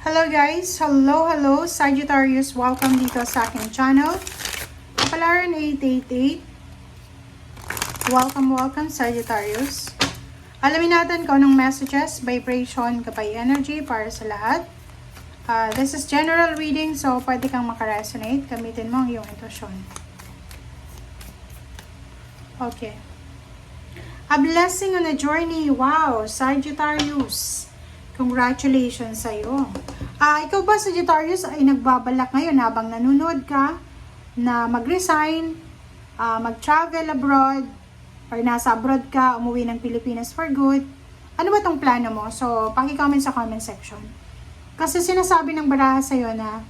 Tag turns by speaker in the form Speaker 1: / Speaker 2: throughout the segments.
Speaker 1: Hello guys! Hello! Sagittarius, welcome dito sa aking channel. Kapalaran 888. Welcome Sagittarius. Alamin natin kung anong messages, vibration, kapay energy para sa lahat. This is general reading, so pwede kang makaresonate. Gamitin mo ang iyong intuition. Okay. A blessing on a journey. Wow! Sagittarius. Congratulations sa'yo. Ikaw ba, Sagittarius, ay nagbabalak ngayon habang nanonood ka na mag-resign, mag-travel abroad, or nasa abroad ka, umuwi ng Pilipinas for good? Ano ba tong plano mo? So, paki-comment sa comment section. Kasi sinasabi ng baraha sa'yo na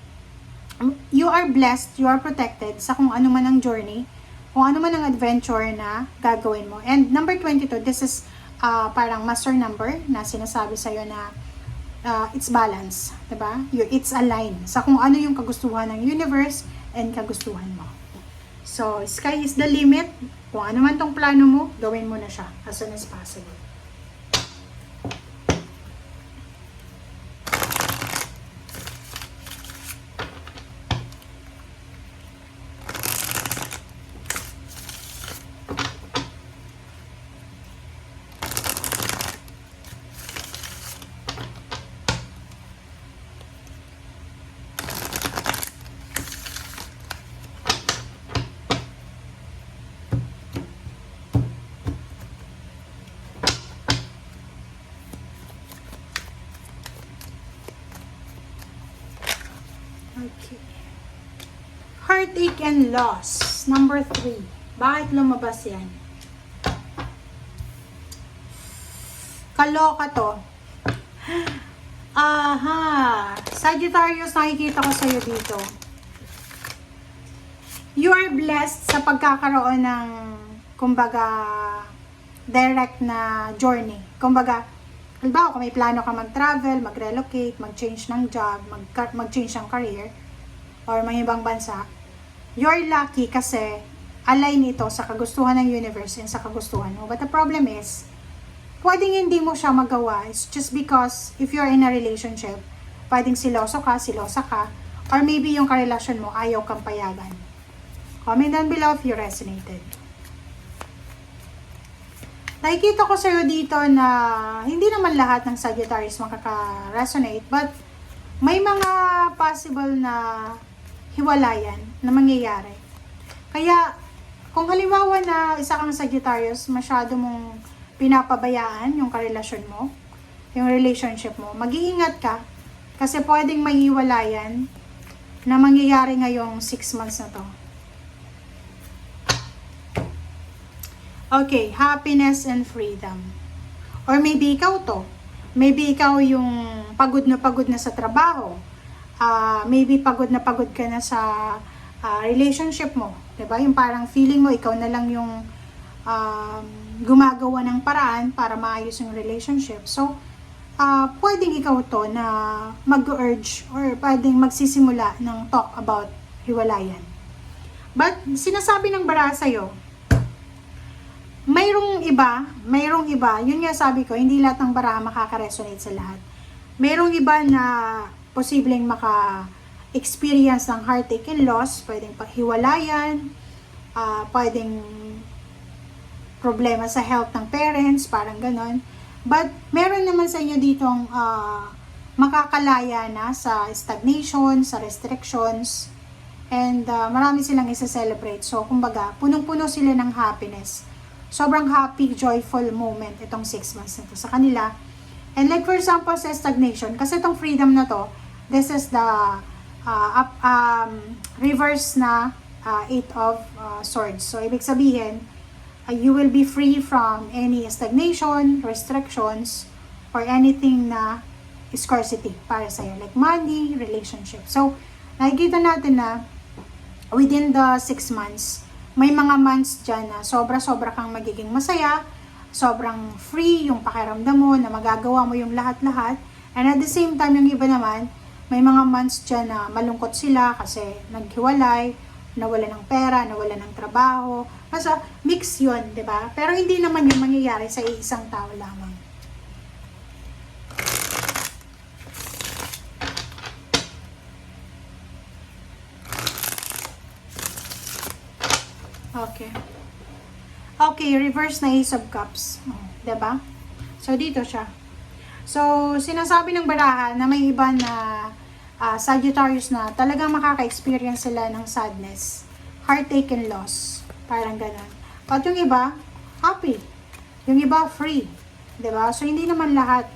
Speaker 1: you are blessed, you are protected sa kung ano man ang journey, kung ano man ang adventure na gagawin mo. And number 22, this is parang master number na sinasabi sa'yo na it's balance, diba? It's aligned sa kung ano yung kagustuhan ng universe and kagustuhan mo. So, sky is the limit. Kung ano man tong plano mo, gawin mo na siya as soon as possible. Okay. Heartache and loss. Number 3. Bakit lumabas yan? Kaloka to. Aha. Sagittarius, nakikita ko sa'yo dito. You are blessed sa pagkakaroon ng, kumbaga, direct na journey. Kumbaga, halimbawa, kung may plano ka mag-travel, mag-relocate, mag-change ng job, mag-change ng career, or may ibang bansa, you're lucky kasi align ito sa kagustuhan ng universe and sa kagustuhan mo. But the problem is, pwedeng hindi mo siya magawa. It's just because if you're in a relationship, pwedeng silosa ka, or maybe yung karelasyon mo ayaw kang payagan. Comment down below if you resonated. Nakikita ko sa'yo dito na hindi naman lahat ng Sagittarius makaka-resonate, but may mga possible na hiwalayan na mangyayari. Kaya, kung halimbawa na isa kang Sagittarius, masyado mong pinapabayaan yung karelasyon mo, yung relationship mo, mag-iingat ka kasi pwedeng may hiwalayan na mangyayari ngayong 6 months na to. Okay, happiness and freedom. Or maybe ikaw to. Maybe ikaw yung pagod na sa trabaho. Maybe pagod ka na sa relationship mo. Diba? Yung parang feeling mo, ikaw na lang yung gumagawa ng paraan para maayos yung relationship. So, pwedeng ikaw to na mag-urge or pwedeng magsisimula ng talk about hiwalayan. But, sinasabi ng baraha sa'yo, mayroong iba, yun nga sabi ko, hindi lahat ng baraha makaka-resonate sa lahat. Mayroong iba na posibleng maka-experience ng heartache and loss, pwedeng paghiwalayan, pwedeng problema sa health ng parents, parang ganon. But meron naman sa inyo ditong makakalaya na sa stagnation, sa restrictions, and marami silang isa-celebrate. So, kumbaga, punong-puno sila ng happiness. Sobrang happy, joyful moment itong 6 months na to sa kanila. And like for example, sa stagnation, kasi itong freedom na to, this is the reverse na 8 of swords. So, ibig sabihin, you will be free from any stagnation, restrictions, or anything na scarcity para sa'yo. Like money, relationship. So, nakikita natin na within the 6 months, may mga months dyan na sobra-sobra kang magiging masaya, sobrang free yung pakiramdam mo, na magagawa mo yung lahat-lahat. And at the same time, yung iba naman, may mga months dyan na malungkot sila kasi naghiwalay, nawala ng pera, nawala ng trabaho. Basta mix yun, di ba? Pero hindi naman yung mangyayari sa isang tao lamang. Okay. Okay, reverse na Ace of Cups. Oh, 'di ba? So, dito siya. So, sinasabi ng baraha na may iba na Sagittarius na talagang makaka-experience sila ng sadness, heartache and loss. Parang ganun. At yung iba, happy. Yung iba, free. 'Di ba? So, hindi naman lahat.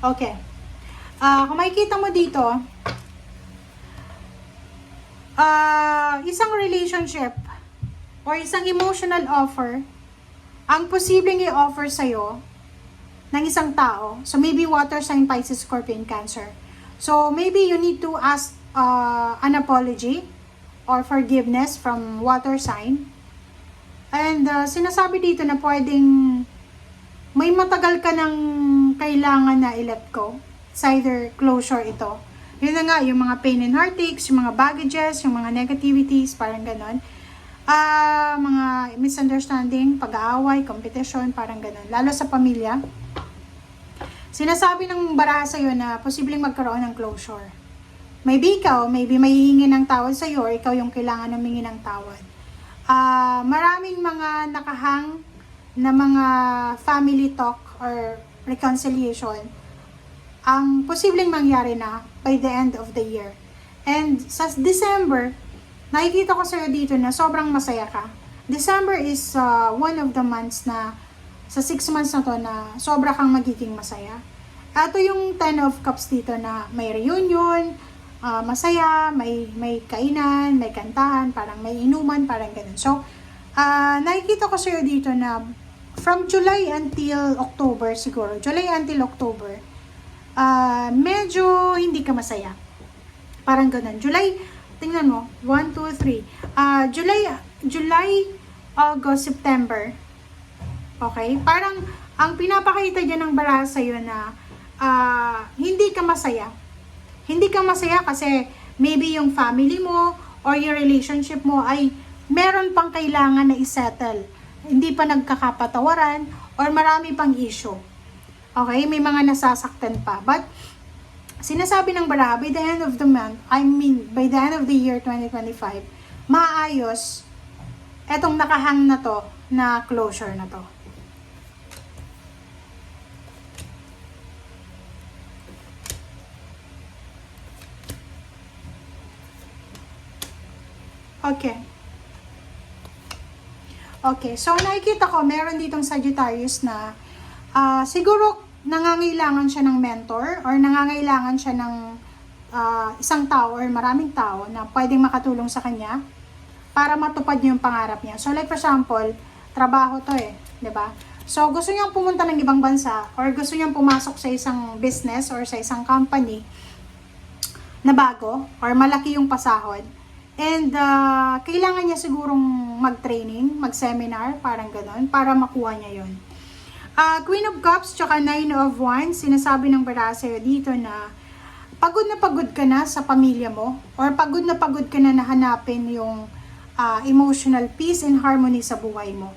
Speaker 1: Okay. Kung makikita mo dito, isang relationship or isang emotional offer ang posibleng i-offer sa'yo ng isang tao. So, maybe water sign, Pisces, Scorpion, Cancer. So, maybe you need to ask an apology or forgiveness from water sign. And sinasabi dito na pwedeng may matagal ka ng kailangan na i-let go. It's either closure ito. Yun na nga, yung mga pain and heartaches, yung mga baggages, yung mga negativities, parang ganon. Mga misunderstanding, pag-aaway, competition, parang ganon. Lalo sa pamilya. Sinasabi ng baraha sa'yo na posibleng magkaroon ng closure. Maybe ikaw, maybe may hihingi ng tawad sa'yo, or ikaw yung kailangan humingi ng tawad. Maraming mga nakahang na mga family talk or reconciliation ang posibleng mangyari na by the end of the year. And sa December, nakikita ko sa'yo dito na sobrang masaya ka. December is one of the months na sa 6 months na to na sobra kang magiging masaya. Ito yung 10 of Cups dito na may reunion, masaya, may kainan, may kantahan, parang may inuman, parang ganun. So, nakikita ko sa'yo dito na from July until October siguro, July until October, medyo hindi ka masaya. Parang ganun. July, tingnan mo, 1, 2, 3. July, August, September. Okay? Parang, ang pinapakita dyan ng baraha sa'yo na hindi ka masaya. Hindi ka masaya kasi maybe yung family mo or your relationship mo ay meron pang kailangan na isettle. Hindi pa nagkakapatawaran or marami pang issue. Okay? May mga nasasaktan pa. But, sinasabi ng baraha, by the end of the month, by the end of the year 2025, maayos etong nakahang na to, na closure na to. Okay. Okay, so nakikita ko, meron ditong Sagittarius na siguro nangangailangan siya ng mentor or nangangailangan siya ng isang tao or maraming tao na pwedeng makatulong sa kanya para matupad niya yung pangarap niya. So like for example, trabaho to eh, 'di ba? So gusto niyang pumunta ng ibang bansa or gusto niyang pumasok sa isang business or sa isang company na bago or malaki yung pasahod. And kailangan niya sigurong mag-training, mag-seminar, parang ganon, para makuha niya yon. Queen of Cups tsaka 9 of Wands, sinasabi ng baraha sa'yo dito na pagod ka na sa pamilya mo or pagod ka na nahanapin yung emotional peace and harmony sa buhay mo.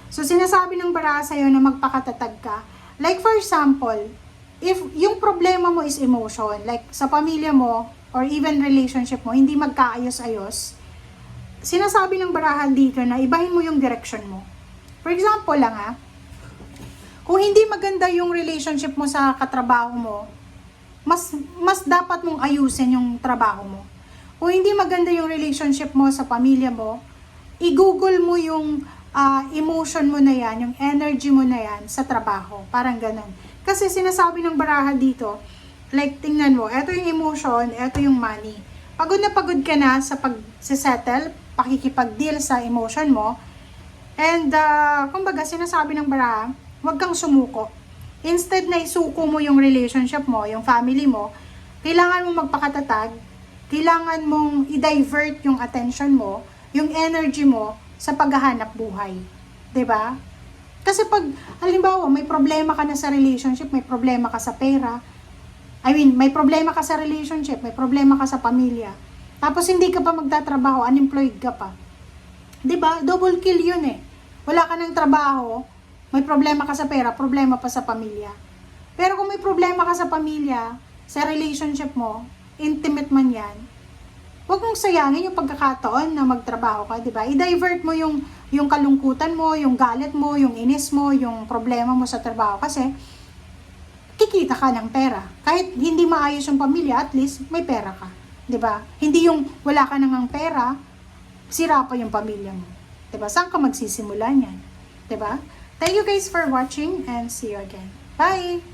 Speaker 1: So sinasabi ng baraha sa'yo na magpakatatag ka. Like for example, if yung problema mo is emotion, like sa pamilya mo or even relationship mo, hindi magkaayos-ayos, sinasabi ng baraha dito na ibahin mo yung direction mo. For example lang kung hindi maganda yung relationship mo sa katrabaho mo, mas dapat mong ayusin yung trabaho mo. Kung hindi maganda yung relationship mo sa pamilya mo, i-google mo yung emotion mo na yan, yung energy mo na yan sa trabaho. Parang ganun. Kasi sinasabi ng baraha dito, like tingnan mo, eto yung emotion, eto yung money. Pagod ka na sa pag-settle, pakikipag-deal sa emotion mo, and kumbaga sinasabi ng baraha, huwag kang sumuko. Instead na isuko mo yung relationship mo, yung family mo, kailangan mong magpakatatag, kailangan mong i-divert yung attention mo, yung energy mo sa paghahanap buhay. 'Di ba? Kasi pag, halimbawa, may problema ka na sa relationship, may problema ka sa pera, may problema ka sa relationship, may problema ka sa pamilya, tapos hindi ka pa magtatrabaho, unemployed ka pa. 'Di ba? Double kill yun eh. Wala ka ng trabaho, may problema ka sa pera, problema pa sa pamilya. Pero kung may problema ka sa pamilya, sa relationship mo, intimate man yan, huwag mong sayangin yung pagkakataon na magtrabaho ka, di ba? I-divert mo yung kalungkutan mo, yung galit mo, yung inis mo, yung problema mo sa trabaho kasi kikita ka ng pera. Kahit hindi maayos yung pamilya, at least may pera ka, di ba? Hindi yung wala ka nang pera, sira pa yung pamilya mo. Di ba? Saan ka magsisimula niyan? Di ba? Thank you guys for watching and see you again. Bye!